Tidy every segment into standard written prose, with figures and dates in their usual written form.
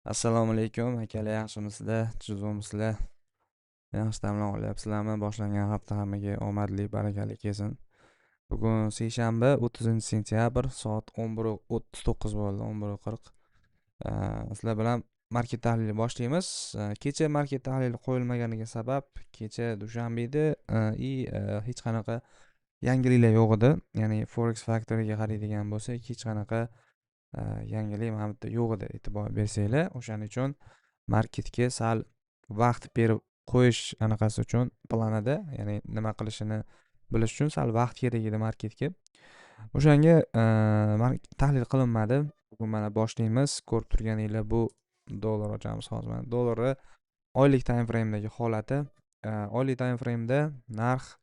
Assalomu alaykum akalar, yaxshimisizlar? Tuzummisizlar? Yaxshi damlar olyapsizlarmi? Boshlangan hafta hammaga omadli, barakali kelsin. Bugun seshanba, 30 sentyabr, soat 11:39 bo'ldi, 11:40. Sizlar bilan market tahlili boshlaymiz. Kecha market tahlili qo'yilmaganiga sabab, kecha dushanba edi, hech qanaqa yangiliklar yo'q edi. Ya'ni Forex Factory'ga qaraydigan bo'lsak, hech qanaqa yangilik mana bu yerda yo'q edi, e'tibor bersanglar. O'shaning uchun marketga sal vaqt berib qo'yish anaqasi uchun planida, ya'ni nima qilishini bilish uchun sal vaqt kerak edi marketga. O'shanga tahlil qilinmadi. Bugun mana boshlaymiz. Ko'rib turganinglar, bu dollar ochamiz hozir. Mana dollarni oylik time frame'dagi holati. Oylik time frame'da narx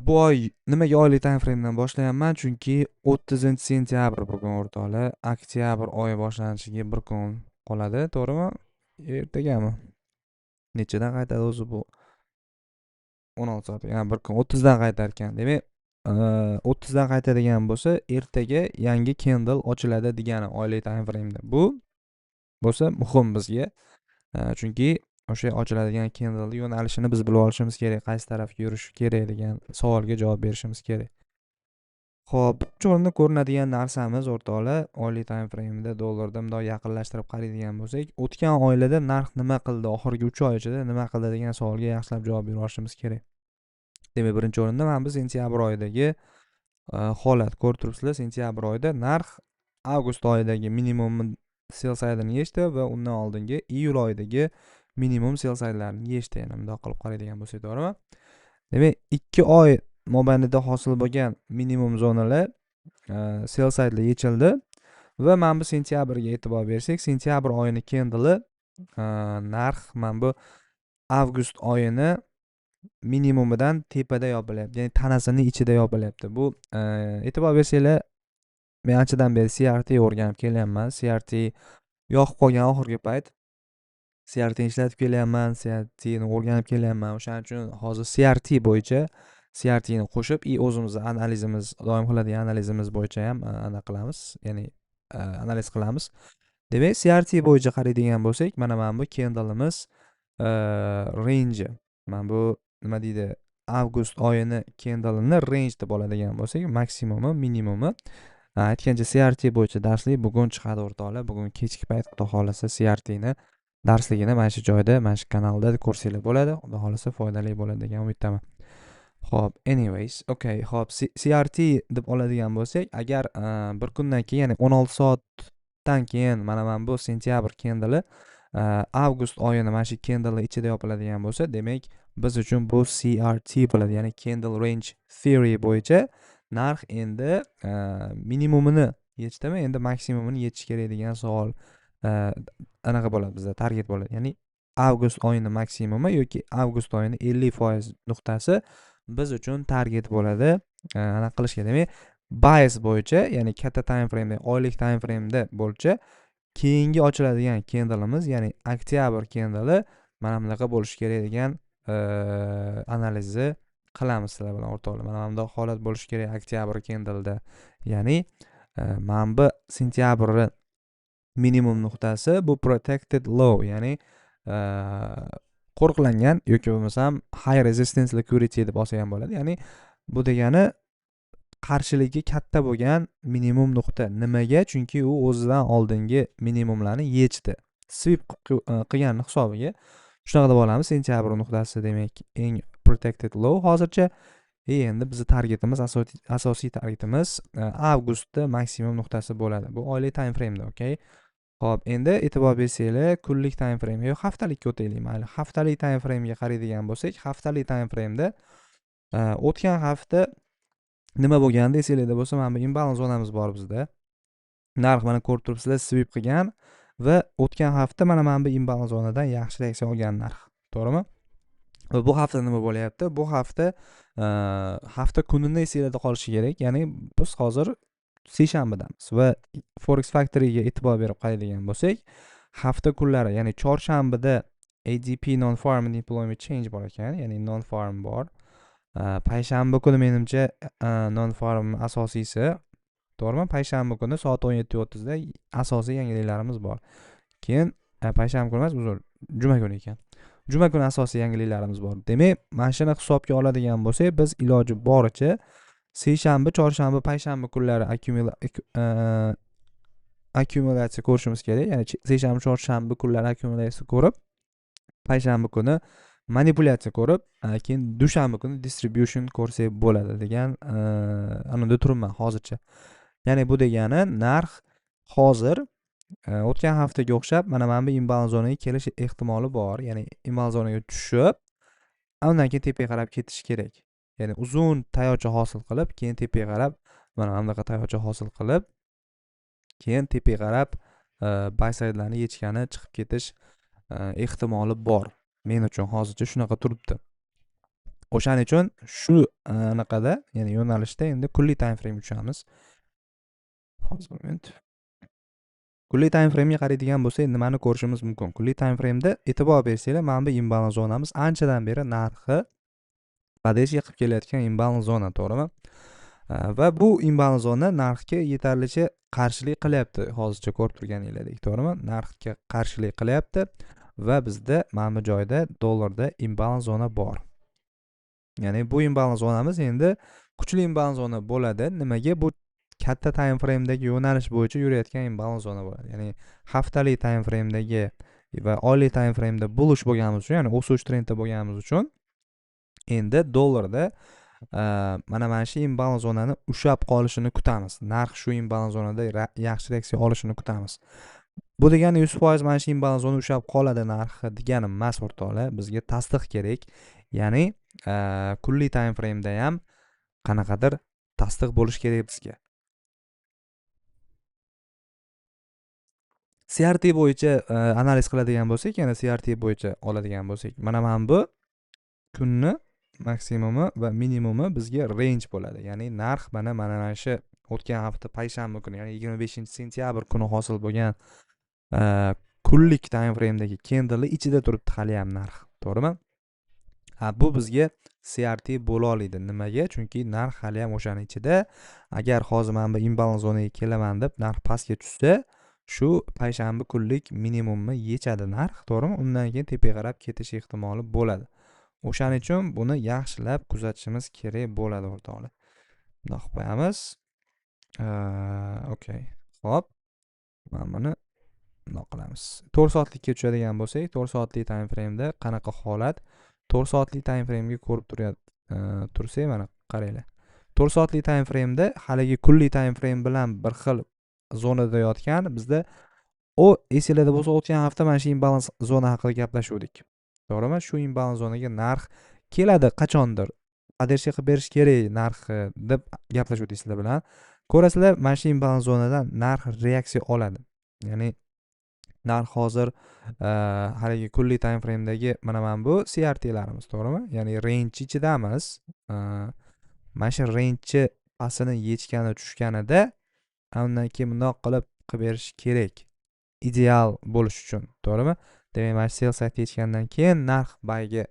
bu oy nimaga oylik time frame'dan boshlayapman? Chunki 30 sentyabr bugun o'rtoqlar. Oktyabr oyi boshlanishiga bir kun qoladi, to'g'rimi? Ertagami? Nechadan qaytadi o'zi bu? 16 soat. Ya'ni bir kun 30 dan qaytar ekan. Demak, 30 dan qaytadigan bo'lsa, ertaga yangi candle ochiladi degani oylik time frame'da. Bu bo'lsa muhim bizga. Chunki o'sha ochiladigan candle yo'nalishini biz bilib olishimiz kerak, qaysi tarafga yurish kerak degan savolga javob berishimiz kerak. Xo'p, o'rinda ko'rinadigan narsamiz o'rtoqlar, oylik time frame'da dollarda bundoq yaqinlashtirib qaraydigan bo'lsak, o'tgan oylarda narx nima qildi, oxirgi 3 oy ichida nima qildi degan savolga yaxshilab javob bera olishimiz kerak. Demak, birinchi o'rinda mana bu sentyabr oyidagi holat ko'rib turibsizlar. Sentyabr oyida narx avgust oyidagi minimum sell side'ini yechdi va undan oldingi iyul oyidagi minimum sell side'larini yechdi. Yana bundoq qilib qaraydigan bo'lsak, to'g'rimi? Demak, 2 oy mobaynida hosil bo'lgan minimum zonalar sell side'lar yechildi va mana bu sentyabrga e'tibor bersak, sentyabr oyini candle'i narx mana bu avgust oyini minimumidan tepada yopilyapti, ya'ni tanasining ichida yopilyapti. Bu e'tibor bersanglar, men anchadan beri CRT o'rganib kelyapman. CRT yoqib qolgan oxirgi payt. CRT ishlatib kelyapman, CRT ni o'rganib kelyapman. O'shaning uchun hozir CRT bo'yicha CRT ni qo'shib, o'zimizni analizimiz, doim qiladigan analizimiz bo'yicha ham anaqa qilamiz, ya'ni analiz qilamiz. Demak, CRT bo'yicha qaraydigan bo'lsak, mana bu candle'imiz range. Mana bu nima deydi? Avgust oyini candle'ini range deb oladigan bo'lsak, maksimumi, minimumi. Aytgancha CRT bo'yicha darslik bugun chiqadi o'rtoqlar. Bugun kechki payt xudo xolasa CRT ni darsligini mana shu joyda, mana shu kanalda ko'rsanglar bo'ladi. Xudo xolasa foydali bo'ladi degan umiddaman. Xo'p, anyways, okay, xo'p, CRT deb oladigan bo'lsak, agar bir kundan keyin, ya'ni 16 soatdan keyin mana bu sentyabr candle'i avgust oyini mana shu candle ichida yopiladigan bo'lsa, demak, biz uchun bu CRT bo'ladi, ya'ni candle range theory bo'yicha narx endi minimumini yechdimi, endi maksimumini yechish kerak degan savol anaqa bo'ladi, bizda target bo'ladi. Ya'ni avgust oyini maksimumi yoki avgust oyini 50% nuqtasi biz uchun target bo'ladi. Anaqa qilishga, demak, bias bo'yicha, ya'ni katta time frame, oylik time frame'da bo'yicha keyingi ochiladigan candle'imiz, ya'ni oktyabr candle'i mana bunaqa bo'lishi kerak degan analizni qilamiz sizlar bilan o'rtoqlar. Mana bunday holat bo'lishi kerak oktyabr candle'da. Ya'ni mana bu sentyabrni minimum nuqtasi bu protected low, ya'ni qo'riqlangan yoki bo'lmasam high resistance liquidity deb olsa ham bo'ladi. Ya'ni bu degani qarshiligi katta bo'lgan minimum nuqta. Nimaga? Chunki u o'zidan oldingi minimumlarni yechdi. Sweep qilgan hisobiga shunaqa deb olamiz. Sentyabr nuqtasi demak eng protected low hozircha. Endi bizning targetimiz, asosiy targetimiz avgustda maksimum nuqtasi bo'ladi. Bu oylik time frame'da, okay? Xo'p, endi e'tibor bersanglar, kunlik time frame yoki haftalikka o'taylik. Mayli, haftalik time frame'ga qaraydigan bo'lsak, haftalik time frame'da o'tgan hafta nima bo'lgandi esinglarda bo'lsa, mana bu imbalans zonamiz bor bizda. Narx mana ko'rib turibsizlar, sweep qilgan va o'tgan hafta mana bu imbalans zonadan yaxshi reaksiya olgan narx. To'g'rimi? Va bu hafta nima bo'lyapti? Bu hafta hafta kunini esinglarda qolishi kerak. Ya'ni biz hozir seshanbadamiz va Forex Factory'ga e'tibor berib qaraydigan bo'lsak, hafta kunlari, ya'ni chorshanbada ADP non-farm employment change bor ekan, ya'ni non-farm bor. Payshanba kuni menimcha non-farm asosiysi, to'g'rimi? Payshanba kuni soat 17:30 da asosiy yangiliklarimiz bor. keyin payshanba kuni emas, uzr, juma kuni ekan. Juma kuni asosiy yangiliklarimiz bor. Demak, mana shuni hisobga oladigan bo'lsak, biz iloji boricha seshanba, chorshanba, payshanba kunlari akkumulyatsiya ko'rishimiz kerak. Ya'ni seshanba, chorshanba kunlari akkumulyatsiya ko'rib, payshanba kuni manipulyatsiya ko'rib, keyin dushanba kuni distribution ko'rsak bo'ladi degan anada turibman hozircha. Ya'ni bu degani narx hozir o'tgan haftaga o'xshab mana bu imbalans zonaga kelish ehtimoli bor. Ya'ni imbalans zonaga tushib, undan keyin tepaga qarab ketish kerak. Ya'ni uzun tayoqcha hosil qilib, keyin tepaga qarab mana bunaqa tayoqcha hosil qilib, keyin tepaga qarab buy side'larni yechgani chiqib ketish ehtimoli bor. Men uchun hozircha shunaqa turibdi. O'shaning uchun shu anaqada, ya'ni yo'nalishda endi kunlik time frame tushamiz. Hozir moment. Kunlik time frame ga qaraydigan bo'lsak, nimani ko'rishimiz mumkin? Kunlik time frame da e'tibor bersanglar, mana bu imbalans zonamiz anchadan beri narxi podeshga qilib kelayotgan imbalans zona, to'g'rimi? Va bu imbalans zona narxga yetarlicha qarshilik qilyapti. Hozircha ko'rib turganingizdek, to'g'rimi? Narxga qarshilik qilyapti va bizda mana bu joyda dollarda imbalans zona bor. Ya'ni bu imbalans zonamiz endi kuchli imbalans zona bo'ladi. Nimaga? Bu katta time frame'dagi yo'nalish bo'yicha yurayotgan imbalans zona bo'ladi. Ya'ni haftalik time frame'dagi va oylik time frame'da bullish bo'lganimiz uchun, ya'ni o'sish trendda bo'lganimiz uchun endi dollarda mana shu imbalans zonani ushlab qolishini kutamiz. Narx shu imbalans zonada yaxshi reaksiya olishini kutamiz. Bu degani 100% mana shu imbalans zona ushlab qoladi narxi degani emas o'rtoqlar. Bizga tasdiq kerak. Ya'ni kunlik time frame'da ham qanaqadir tasdiq bo'lish kerak bizga. CRT bo'yicha analiz qiladigan bo'lsak, yana CRT bo'yicha oladigan bo'lsak, mana bu kunni maksimumi va minimumi bizga range bo'ladi. Ya'ni narx mana shu o'tgan hafta payshanba kuni, ya'ni 25-sentyabr kuni hosil bo'lgan kunlik time frame'dagi candle ichida turibdi hali ham narx, to'g'rimi? Bu bizga CRT bo'la oladi. Nimaga? Chunki narx hali ham o'shaning ichida. Agar hozir men bu imbalans zonaga kelaman deb narx pastga tushsa, shu payshanba kunlik minimumni yechadi narx, to'g'rimi? Undan keyin tepaga qarab ketish ehtimoli bo'ladi. O'shaning uchun buni yaxshilab kuzatishimiz kerak bo'ladi o'rtoqlar. Bundoq qo'yamiz. Okay. Xo'p. Mana buni bundoq qilamiz. 4 soatlikka tushadigan bo'lsak, 4 soatlik time frame'da qanaqa holat? 4 soatlik time frame'ga ko'rib tursak, mana qaranglar. 4 soatlik time frame'da haligi kunlik time frame bilan bir xil zonada yotgan, bizda esinglarda bo'lsa, o'tgan hafta mana shu imbalans zona haqida gaplashuvdik. To'g'rimi? Shu imbalans zonaga narx keladi qachondir. Podeshga qilib berish kerak narxi deb gaplashuvdik sizlar bilan. Ko'rasizlar, mana shu imbalans zonadan narx reaksiya oladi. Ya'ni narx hozir haligi kunlik time frame'dagi mana bu CRT'larimiz, to'g'rimi? Ya'ni range ichidamiz. Mana shu range pastini yechgani tushganida, undan keyin bundoq qilib berish kerak. Ideal bo'lish uchun, to'g'rimi? Demak, mana sell side yechgandan keyin narx buyga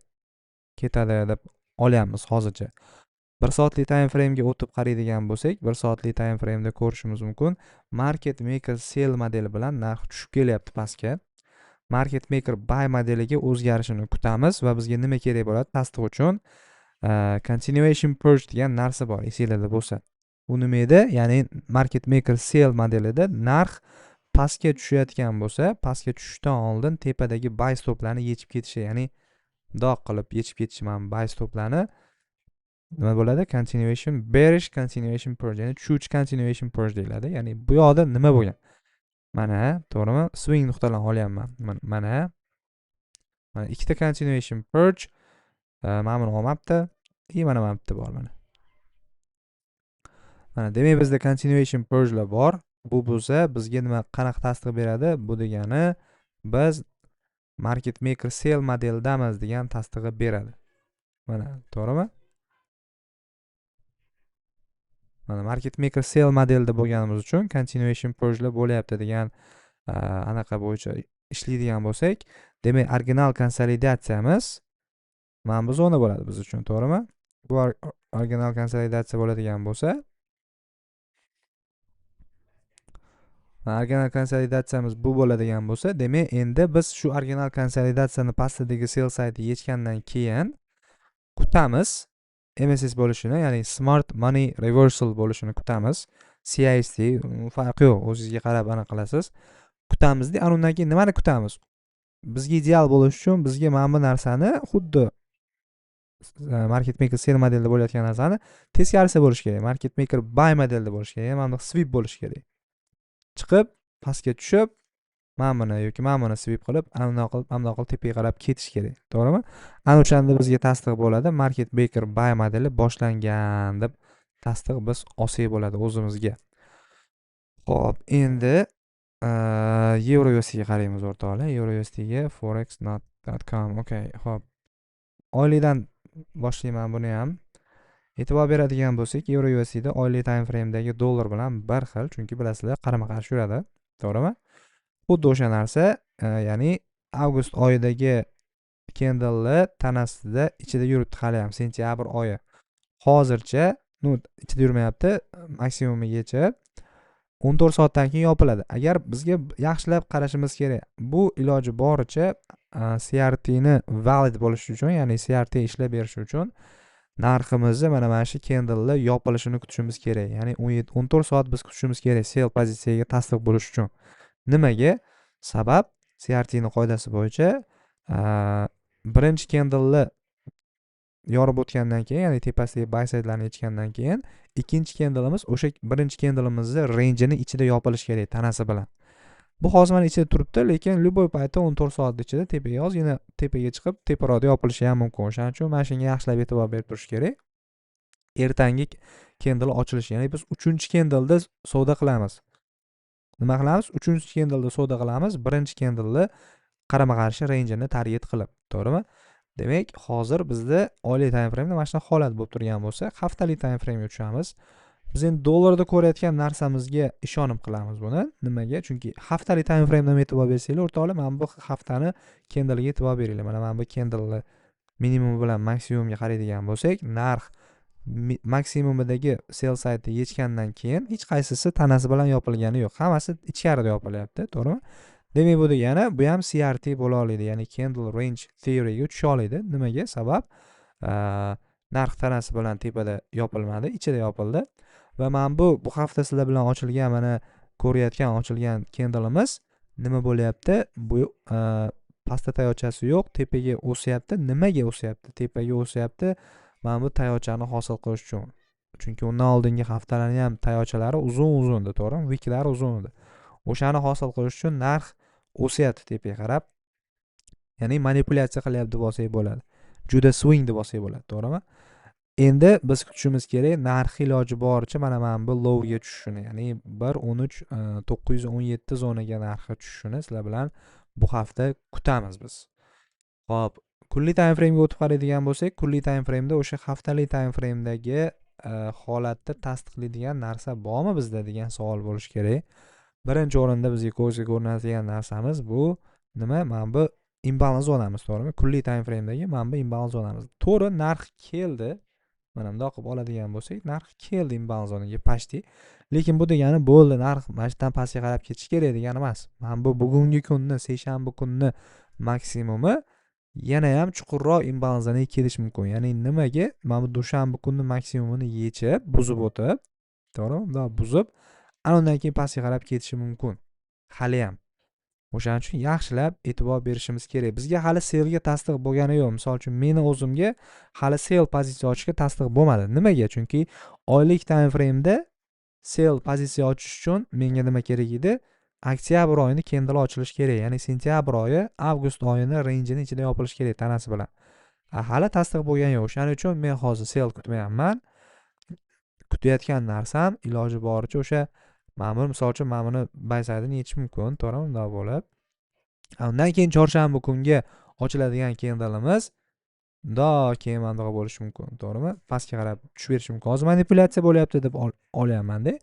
ketadi deb olyapmiz hozircha. 1 soatlik time frame'ga o'tib qaraydigan bo'lsak, 1 soatlik time frame'da ko'rishimiz mumkin, market maker sell modeli bilan narx tushib kelyapti pastga. Market maker buy modeliga o'zgarishini kutamiz va bizga nima kerak bo'ladi? Tasdiq uchun continuation purge degan narsa bor, esinglarda bo'lsa. U nima edi? Ya'ni market maker sell modelida narx pastga tushayotgan bo'lsa, pastga tushishdan oldin tepadagi buy stoplarni yechib ketishi, ya'ni doq qilib yechib ketishi mana buy stoplarni nima bo'ladi? Continuation bearish continuation purge, ya'ni tushuvchi continuation purge deyiladi. Ya'ni bu yoqda nima bo'lgan? Mana, to'g'rimi? Swing nuqtalarni olyapman. Mana ikkita continuation purge mana buni olmabdi. Mana bu yerda bor mana. Mana demak bizda continuation purge'lar bor. Bu bo'lsa bizga nima qanaqa tasdiq beradi? Bu degani biz market maker sell modeldamiz degan tasdig'i beradi. Mana, to'g'rimi? Mana market maker sell modelda bo'lganimiz uchun continuation purge'lar bo'lyapti degan anaqa bo'yicha ishlaydigan bo'lsak, demak original konsolidatsiyamiz mana bu zona bo'ladi biz uchun, to'g'rimi? Bu original konsolidatsiya bo'ladigan bo'lsa, original konsolidatsiyamiz bu bo'ladigan bo'lsa, demak endi biz shu original konsolidatsiyani pastdagi sell saytni yechgandan keyin kutamiz MSS bo'lishini, ya'ni Smart Money Reversal bo'lishini kutamiz. CIST farqi yo'q, o'zingizga qarab aniq qilasiz. Kutamizda, ana undan keyin nimani kutamiz? Bizga ideal bo'lishi uchun bizga mana bu narsani xuddi market maker sell modelda bo'layotgan narsani teskarisi bo'lishi kerak. Market maker buy modelda bo'lishi kerak, mana bu sweep bo'lishi kerak. Chiqib, pastga tushib, mana buni yoki mana buni sweep qilib, ana qilib tepaga qarab ketish kerak. To'g'rimi? Ana o'shanda bizga tasdiq bo'ladi. Market maker buy modeli boshlangan deb tasdiq biz olsak bo'ladi o'zimizga. Xo'p, endi EuroUSD ga qaraymiz o'rtoqlar. EuroUSD ga forex.com. Okay, xo'p. Oylikdan boshlayman buni ham. E'tibor beradigan bo'lsak, EuroUSD da oylik time frame'dagi dollar bilan bir xil, chunki bilasizlar, qarama-qarshi yuradi. To'g'rimi? Xuddi o'sha narsa, ya'ni avgust oyidagi candle tanasida ichida yuribdi hali ham sentyabr oyi. Hozircha, ichida yurmayapti, maksimumigacha 14 soatdan keyin yopiladi. Agar bizga yaxshilab qarashimiz kerak, bu iloji boricha CRT ni valid bo'lishi uchun, ya'ni CRT ishlab berishi uchun narximizni mana shu candle yopilishini kutishimiz kerak. Ya'ni 14 soat biz kutishimiz kerak sell pozitsiyaga tasdiq bo'lishi uchun. Nimaga? Sabab CRT ni qoidasi bo'yicha birinchi candle yorib o'tgandan keyin, ya'ni tepasidagi buy side'larni yechgandan keyin ikkinchi candle'imiz o'sha birinchi candle'imizni range'ini ichida yopilishi kerak tanasi bilan. Bu hozir mana ichida turibdi, lekin любой paytda 14 soat ichida tepaga ozgina tepaga chiqib, teparoqda yopilishi ham mumkin. O'shaning uchun mana shunga yaxshilab e'tibor berib turish kerak. Ertangi candle ochilishi, ya'ni biz 3-candle'da savdo qilamiz. Nima qilamiz? 3-candle'da savdo qilamiz, birinchi candle'ni qarama-qarshi range'ini target qilib, to'g'rimi? Demak, hozir bizda oylik time frame'da mana shunaqa holat bo'lib turgan bo'lsa, haftalik time frame'ga tushamiz. Biz endi dollarda ko'rayotgan narsamizga ishonib qilamiz buni. Nimaga? Chunki haftalik time frame'dan e'tibor bersanglar, o'rtoqlar, mana bu haftani candle'ga e'tibor beringlar. Mana bu candle minimum bilan maksimumga qaraydigan bo'lsak, narx maksimumidagi sell saytni yechgandan keyin hech qaysisi tanasi bilan yopilgani yo'q. Hammasi ichkarida yopilyapti, to'g'rimi? Demak, bu degani bu ham CRT bo'la oladi, ya'ni candle range theory ga tusha oladi. Nimaga? Sabab narx tanasi bilan tepada yopilmadi, ichida yopildi. Va mana bu hafta sizlar bilan ochilgan, mana ko'rayotgan ochilgan candle'imiz nima bo'lyapti? Bu pastda tayochasi yo'q, tepaga o'syapti. Nimaga o'syapti? Tepaga o'syapti. Mana bu tayochani hosil qilish uchun. Chunki undan oldingi haftalarning ham tayochalari uzun edi, to'g'rimi? Wiklari uzun edi. O'shani hosil qilish uchun narx o'syapti tepaga qarab. Ya'ni manipulyatsiya qilyapti deb olsak bo'ladi. Juda swing deb olsak bo'ladi, to'g'rimi? Endi biz kutishimiz kerak, narxi iloji boricha mana bu low ga tushishini, ya'ni 1.13.917 zonaga narxi tushishini sizlar bilan bu hafta kutamiz biz. Xo'p, kunlik time frame ga o'tib qaraydigan bo'lsak, kunlik time frame da o'sha haftalik time frame dagi holatni tasdiqlaydigan narsa bormi bizda degan savol bo'lishi kerak. Birinchi o'rinda bizga ko'zga ko'rinadigan narsamiz bu nima? Mana bu imbalans zonamiz, to'g'rimi? Kunlik time frame dagi mana bu imbalans zonamiz. To'g'ri, narx keldi. Mana bundoq qilib oladigan bo'lsak, narx keldi imbalans zonaga pashti. Lekin bu degani bo'ldi, narx mana shundan pastga qarab ketish kerak degani emas. Mana bu bugungi kunni, seshanba kunni maksimumi yana ham chuqurroq imbalans zonaga kelish mumkin. Ya'ni nimaga? Mana bu dushanba kunni maksimumini yechib, buzib o'tib, to'g'rimi? Bundoq buzib, ana undan keyin pastga qarab ketishi mumkin. Hali ham. O'shaning uchun yaxshilab e'tibor berishimiz kerak. Bizga hali sellga tasdiq bo'lgani yo'q. Misol uchun meni o'zimga hali sell pozitsiya ochishga tasdiq bo'lmadi. Nimaga? Chunki oylik time frame da sell pozitsiya ochish uchun menga nima kerak edi? Oktyabr oyini candle ochilishi kerak. Ya'ni sentyabr oyi, avgust oyini range'ini ichida yopilishi kerak tanasi bilan. Hali tasdiq bo'lgani yo'q. O'shaning uchun men hozir sell kutmayapman. Kutayotgan narsam iloji boricha o'sha ma'mur, misol uchun mana buni buy side'ini yechish mumkin, to'g'rimi? Bunday bo'lib. Undan keyin chorshanba kunga ochiladigan candle'imiz bundoq keyin bundoq bo'lishi mumkin, to'g'rimi? Pastga qarab tushib berishi mumkin. Hozir manipulyatsiya bo'lyapti deb olyapman-da.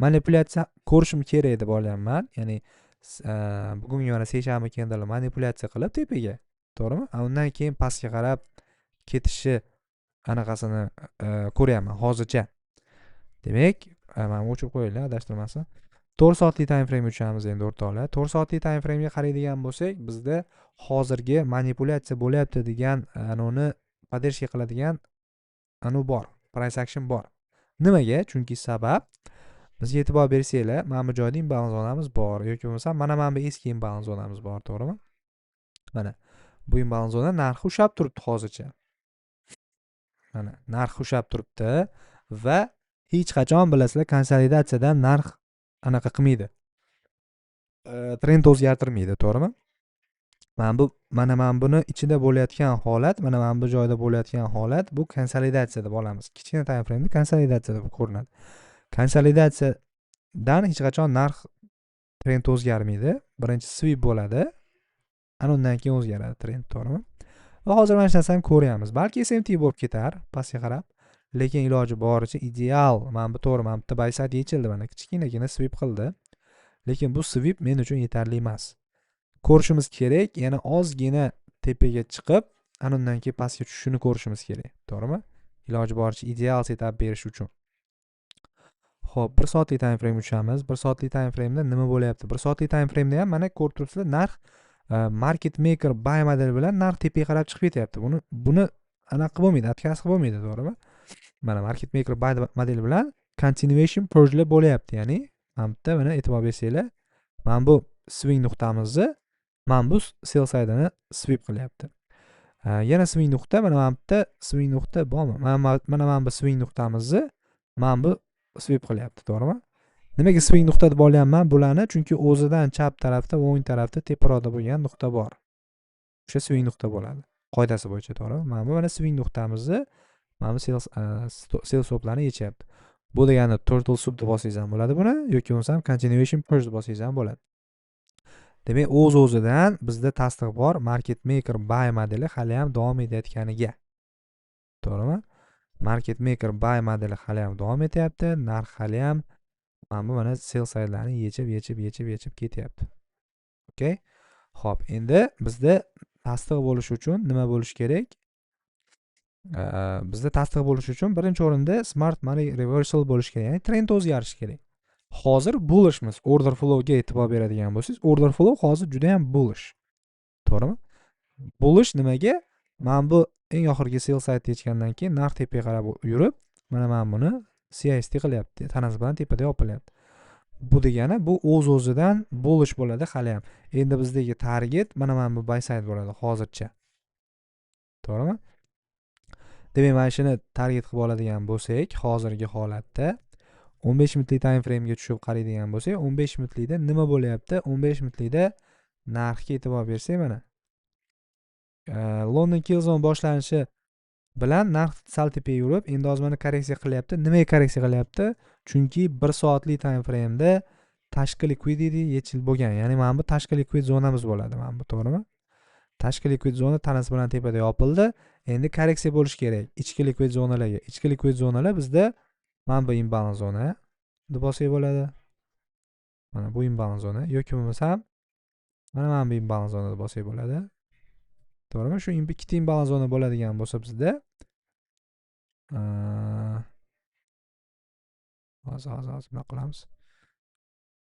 Manipulyatsiya ko'rishim kerak deb olyapman. Ya'ni bugungi mana seshanba candle manipulyatsiya qilib tepaga, to'g'rimi? Undan keyin pastga qarab ketishi anaqasini ko'ryapman hozircha. Demak, mana o'chirib qo'yinglar, adashtirmasin. 4 soatlik time frame uchamiz endi o'rtoqlar. 4 soatlik time frame ga qaraydigan bo'lsak, bizda hozirgi manipulyatsiya bo'lyapti degan anoni поддержка qiladigan bor. Price action bor. Nimaga? Chunki sabab bizga e'tibor bersanglar, mana bu joyda imbalans zonamiz bor yoki bo'lmasa mana bu eski imbalans zonamiz bor, to'g'rimi? Mana bu imbalans zona narxi ushlab turibdi hozircha. Mana narx ushlab turibdi va hech qachon bilasizlar konsolidatsiyadan narx anaqa qilmaydi. Trend o'zgartirmaydi, to'g'rimi? Mana buni ichida bo'layotgan holat, mana bu joyda bo'layotgan holat bu konsolidatsiya deb olamiz. Kichkina time frame konsolidatsiya deb ko'rinadi. Konsolidatsiyadan hech qachon narx trend o'zgarmaydi. Birinchi sweep bo'ladi. Ana undan keyin o'zgaradi trend, to'g'rimi? Va hozir mana shu narsani ko'ryapmiz. Balki SMT bo'lib ketar pastga qarab, lekin iloji boricha ideal. Mana bu to'g'ri, mana bitta buy side yechildi, mana kichkinagina sweep qildi. Lekin bu sweep men uchun yetarli emas. Ko'rishimiz kerak, yana ozgina tepaga chiqib, ana undan keyin pastga tushishini ko'rishimiz kerak, to'g'rimi? Iloji boricha ideal setup berish uchun. Xo'p, 1 soatlik time frame uchamiz. 1 soatlik time frame da nima bo'lyapti? 1 soatlik time frame da ham mana ko'rib turibsizlar, narx market maker buy model bilan narx tepaga qarab chiqib ketyapti. Buni anaqa bo'lmaydi, отказ bo'lmaydi, to'g'rimi? Mana market maker buy model bilan continuation purge bo'lyapti, ya'ni mana bitta mana e'tibor bersanglar, mana bu swing nuqtamizni, mana bu sell side'ini sweep qilyapti. Yana swing nuqta, mana bitta swing nuqta bormi? Mana bu swing nuqtamizni mana bu sweep qilyapti, to'g'rimi? Nimaga swing nuqta deb olyapman bularni? Chunki o'zidan chap tarafda va o'ng tarafda teparoqda bo'lgan nuqta bor. O'sha swing nuqta bo'ladi. Qoidasi bo'yicha, to'g'rimi? Mana swing nuqtamizni, mana bu sell stoplarni yechyapti. Bu degani turtle soup deb olsangiz ham bo'ladi buni, yoki bo'lmasa continuation purge deb olsangiz ham bo'ladi. Demak, o'z-o'zidan bizda tasdiq bor, market maker buy modeli hali ham davom etayotganiga. To'g'rimi? Market maker buy modeli hali ham davom etyapti, narx hali ham mana sell side'larni yechib ketyapti. Okay? Xo'p, endi bizda tasdiq bo'lish uchun nima bo'lish kerak? Bizda tasdiq bo'lish uchun birinchi o'rinda smart money reversal bo'lish kerak, ya'ni trend o'zgarishi kerak. Hozir bullishmiz. Order flow ga e'tibor beradigan bo'lsangiz, order flow hozir juda ham bullish. To'g'rimi? Bullish nimaga? Mana bu eng oxirgi sell side yechgandan keyin narx tepaga qarab yurib, mana buni CIST qilyapti. Tanasi bilan tepada yopilyapti. Bu degani bu o'z-o'zidan bullish bo'ladi hali ham. Endi bizdagi target mana bu buy side bo'ladi hozircha. To'g'rimi? Demak, mana shuni target qilib oladigan bo'lsak, hozirgi holatda 15 minutlik time frame ga tushib qaraydigan bo'lsak, 15 minutlikda nima bo'lyapti? 15 minutlikda narxga e'tibor bersak, mana London Killzone boshlanishi bilan narx sal tepaga yurib, endi ozgina korreksiya qilyapti. Nimaga korreksiya qilyapti? Chunki 1 soatlik time frame da tashqi liquidity yechilib bo'lgan. Ya'ni mana bu tashqi liquid zonamiz bo'ladi, mana bu, to'g'rimi? Tashqi liquid zona tanasi bilan tepada yopildi. Endi korreksiya bo'lish kerak ichki liquid zonalarga. Ichki liquid zonalar bizda mana bu imbalans zona deb olsak bo'ladi. Mana bu imbalans zona yoki bo'lmasa mana bu imbalans zona deb olsak bo'ladi. To'g'rimi? Shu ikkita imbalans zona bo'ladigan bo'lsa bizda hozir nima qilamiz?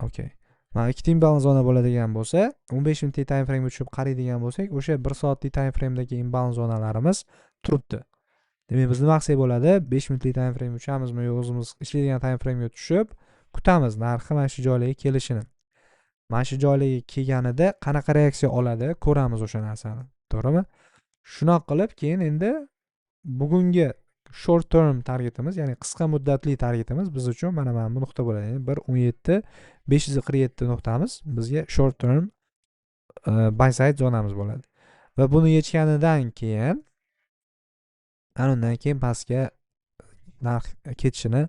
Okay. Mana ikkita imbalans zona bo'ladigan bo'lsa, 15 minutlik time frame ga tushib qaraydigan bo'lsak, o'sha 1 soatlik time frame dagi imbalans zonalarimiz turibdi. Demak, biz nima qilsak bo'ladi? 5 minutlik time frame uchamizmi, yo'q o'zimiz ishlaydigan time frame ga tushib kutamiz narxi mana shu joylarga kelishini. Mana shu joylarga kelganida qanaqa reaksiya oladi, ko'ramiz o'sha narsani. To'g'rimi? Shunaqa qilib, keyin endi bugungi short term targetimiz, ya'ni qisqa muddatli targetimiz biz uchun mana bu nuqta bo'ladi. Ya'ni 1.17.547 nuqtamiz bizga short term buy side zonamiz bo'ladi. Va buni yechganidan keyin undan keyin pastga narx ketishini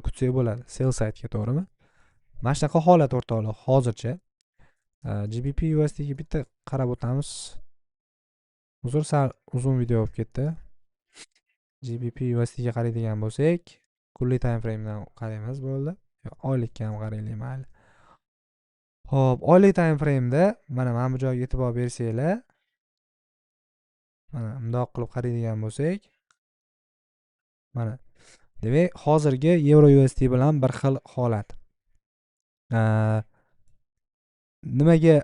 kutsak bo'ladi sell side ga, to'g'rimi? Mana shunaqa holat o'rtoqlar hozircha. GBP USD ga bitta qarab o'tamiz. Uzr, sal uzun video bo'lib ketdi. GBP USD ga qaraydigan bo'lsak, kunlik time frame dan qaraymiz, bo'ldi. Oylikka ham qaraylik, mayli. Xo'p, oylik time frame da mana bu joyga e'tibor bersanglar, mana bundoq qilib qaraydigan bo'lsak, mana demak, hozirgi Euro USD bilan bir xil holat. nimaga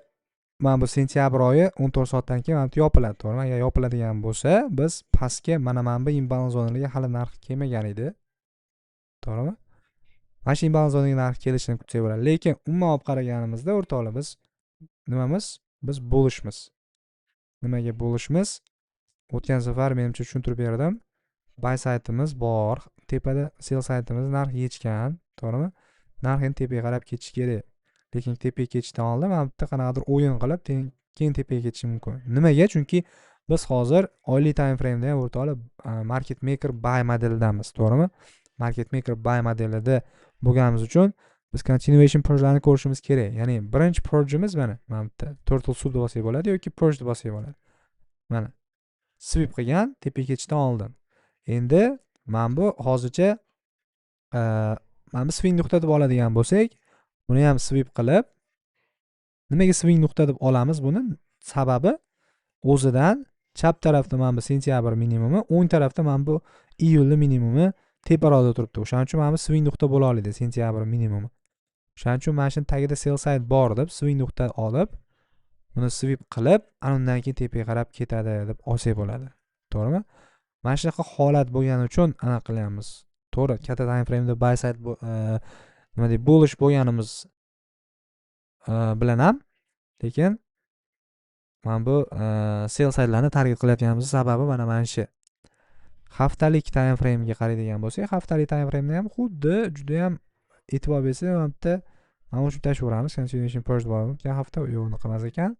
mana bu sentyabr oyi 14 soatdan keyin mana bu yopiladi, to'g'rimi? Agar yopiladigan bo'lsa, biz pastga mana bu imbalans zonalarga hali narx kelmagan edi, to'g'rimi? Mana shu imbalans zonaga narx kelishini kutsak bo'ladi. Lekin umuman olib qaraganimizda o'rtoqlar, biz nimamiz? Biz bo'lishmiz. Nimaga bo'lishmiz? O'tgan safar menimcha tushuntirib berdim. Buy saytimiz bor, tepada sell saytimiz narx yechgan, to'g'rimi? Narx endi tepaga qarab ketishi kerak. Lekin tepaga ketishdan oldin mana bu yerda qanaqadir o'yin qilib, keyin tepaga ketishi mumkin. Nimaga? Chunki biz hozir oylik time frame da ham o'rtoqlar market maker buy modelidamiz, to'g'rimi? Market maker buy modelida bo'lganimiz uchun biz continuation purge'larni ko'rishimiz kerak. Ya'ni birinchi purge'imiz mana bu yerda turtle soup deb olsak bo'ladi yoki purge deb olsak bo'ladi. Mana sweep qilgan tepaga ketishdan oldin. Endi mana bu hozircha mana bu swing nuqta deb oladigan bo'lsak, buni ham sweep qilib, nimaga swing nuqta deb olamiz buni? Sababi o'zidan chap tarafda mana bu sentyabr minimumi, o'ng tarafda mana bu iyulni minimumi teparoqda turibdi. O'shaning uchun mana bu swing nuqta bo'la oladi, sentyabr minimumi. O'shaning uchun mana shu tagida sell side bor deb swing nuqta olib, buni sweep qilib, ana undan keyin tepaga qarab ketadi deb olsak bo'ladi. To'g'rimi? Mana shunaqa holat bo'lgani uchun anaqa qilyapmiz. To'g'ri, katta time frame da buy side nima deydi, bullish bo'lganimiz bilan ham, lekin mana bu sell side'larni target qilayotganimiz sababi mana shu. Haftalik time frame ga qaraydigan bo'lsak, haftalik time frame da ham xuddi juda ham e'tibor bersak, mana bu yerda mana shu tashaveramiz. Continuation purge bor o'tgan hafta, yo'qni qilmas ekan.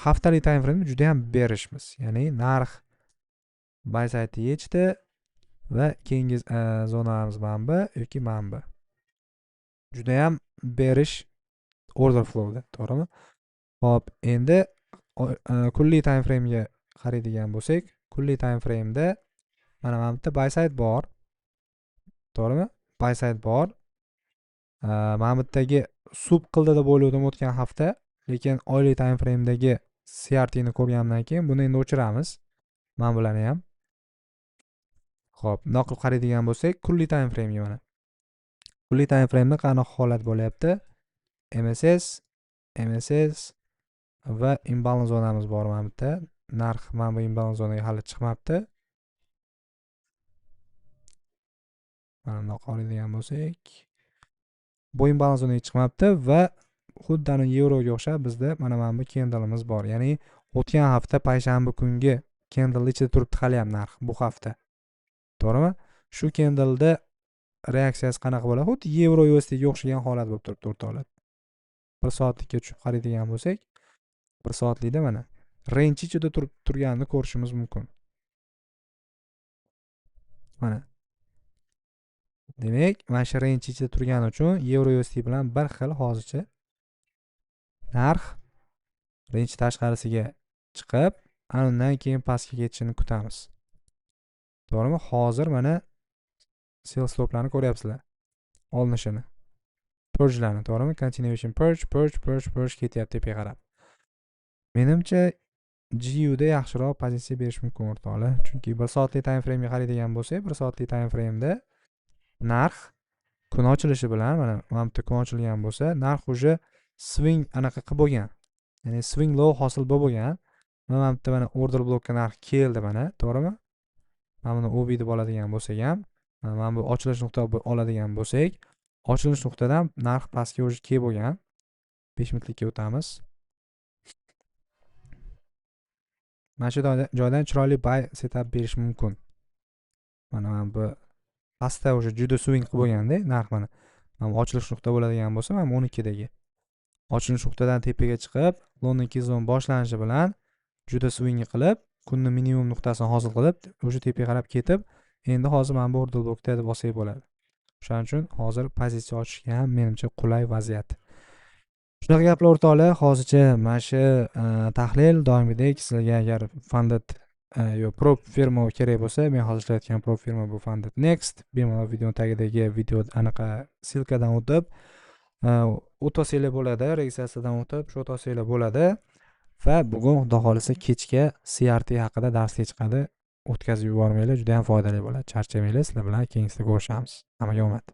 Haftalik time frame juda ham berishmiz. Ya'ni narx buy side yechdi va keyingi zonalarimiz mana bu yoki mana bu. Juda ham berish order flowda, to'g'rimi? Hop, endi kunlik time frame ga qaraydigan bo'lsak, kunlik time frame da mana bu yerda buy side bor. To'g'rimi? Buy side bor. Mana bu yerdagi sub qildi deb o'yladim o'tgan hafta, lekin oylik time frame dagi CRT ni ko'rganimdan keyin buni endi o'chiramiz. Mana bularni ham. Xo'p, bundoq qilib qaraydigan bo'lsak, kunlik time frame ga mana. Kunlik time frame da qanaqa holat bo'lyapti? MSS va imbalans zonamiz bor mana bu yerda. Narx mana bu imbalans zonaga hali chiqmabdi. Mana bundoq qaraydigan bo'lsak, bu imbalans zonaga chiqmabdi va xuddi yevroga o'xshab bizda mana bu candle'imiz bor. Ya'ni o'tgan hafta payshanba kungi candle ichida turibdi hali ham narx bu hafta. To'g'rimi? Shu candle'da reaksiyasi qanaqa bo'ladi? Xuddi yevro USD ga o'xshagan holat bo'lib turibdi o'rtoqlar. 1 soatlikka tushib qaraydigan bo'lsak, 1 soatlikda mana range ichida turganini ko'rishimiz mumkin. Mana. Demak, mana shu range ichida turgani uchun yevro USD bilan bir xil hozircha narx range tashqarisiga chiqib, undan keyin pastga ketishini kutamiz. To'g'rimi? Hozir mana sell stoplarni ko'ryapsizlar. Olinishini. Purge'larni, to'g'rimi? Continuation purge ketyapti tepaga qarab. Menimcha GU da yaxshiroq pozitsiya berish mumkin o'rtoqlar. Chunki 1 soatlik time frame ga qaraydigan bo'lsak, 1 soatlik time frame da narx kun ochilishi bilan mana bu yerda kun ochilgan bo'lsa, narx уже swing anaqa qilib bo'lgan. Ya'ni swing low hosil bo'lgan. Mana bu yerda mana order blokka narx keldi mana, to'g'rimi? Mana buni OB deb oladigan bo'lsak ham, mana bu ochilish nuqta oladigan bo'lsak, ochilish nuqtadan narx pastga уже kelib bo'lgan. 5 minutlikka o'tamiz. Mana shu joydan chiroyli buy setup berish mumkin. Mana bu pastda уже juda swing qilib bo'lganda narx mana ochilish nuqta bo'ladigan bo'lsa, mana 12 dagi. Ochilish nuqtadan tepaga chiqib, London kezon boshlanishi bilan juda swing qilib, kunni minimum nuqtasini hosil qilib, o'sha tepaga qarab ketib, endi hozir mana bu order blokda deb olsak bo'ladi. Shuning uchun hozir pozitsiya ochishga ham menimcha qulay vaziyat. Shunaqa gaplar o'rtoqlar, hozircha mana shu tahlil doimgidek sizlarga agar funded prop firma kerak bo'lsa, men hozir ishlayotgan prop firma bu funded next. Bemalol video tagidagi video anaqa silkadan o'tib o'tasanglar bo'ladi, registratsiyadan o'tib shu o'tasanglar bo'ladi. Va bugun xudo xolisa kechga CRT haqida darsga chiqadi. O'tkazib yubormanglar, juda ham foydali bo'ladi. Charchamanglar, sizlar bilan keyingisida ko'rishamiz. Hammaga omad.